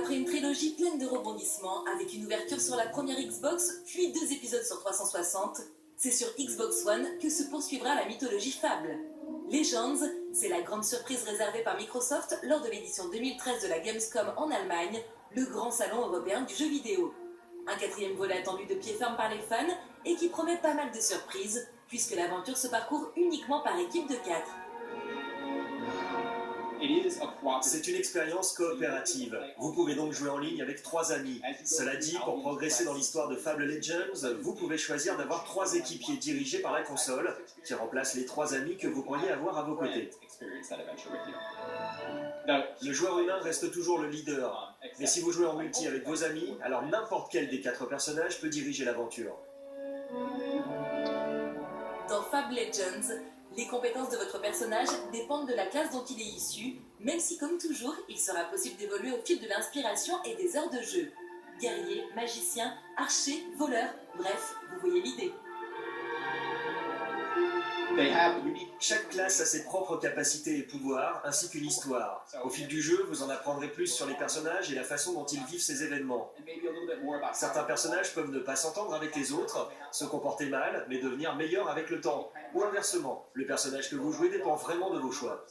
Après une trilogie pleine de rebondissements, avec une ouverture sur la première Xbox, puis 2 épisodes sur 360, c'est sur Xbox One que se poursuivra la mythologie Fable. Legends, c'est la grande surprise réservée par Microsoft lors de l'édition 2013 de la Gamescom en Allemagne, le grand salon européen du jeu vidéo. Un 4e volet attendu de pied ferme par les fans et qui promet pas mal de surprises, puisque l'aventure se parcourt uniquement par équipe de 4. C'est une expérience coopérative. Vous pouvez donc jouer en ligne avec 3 amis. Cela dit, pour progresser dans l'histoire de Fable Legends, vous pouvez choisir d'avoir 3 équipiers dirigés par la console, qui remplacent les 3 amis que vous pourriez avoir à vos côtés. Le joueur humain reste toujours le leader, mais si vous jouez en multi avec vos amis, alors n'importe quel des 4 personnages peut diriger l'aventure. Dans Fable Legends, les compétences de votre personnage dépendent de la classe dont il est issu, même si, comme toujours, il sera possible d'évoluer au fil de l'inspiration et des heures de jeu. Guerrier, magicien, archer, voleur, bref, vous voyez l'idée. Chaque classe a ses propres capacités et pouvoirs, ainsi qu'une histoire. Au fil du jeu, vous en apprendrez plus sur les personnages et la façon dont ils vivent ces événements. Certains personnages peuvent ne pas s'entendre avec les autres, se comporter mal, mais devenir meilleurs avec le temps. Ou inversement, le personnage que vous jouez dépend vraiment de vos choix.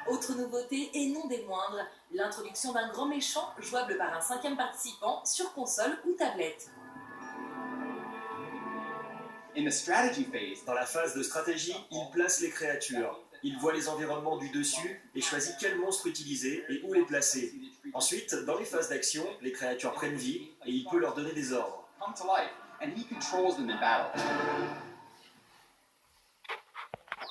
Autre nouveauté, et non des moindres, l'introduction d'un grand méchant jouable par un 5e participant sur console ou tablette. Dans la phase de stratégie, il place les créatures. Il voit les environnements du dessus et choisit quels monstres utiliser et où les placer. Ensuite, dans les phases d'action, les créatures prennent vie et il peut leur donner des ordres.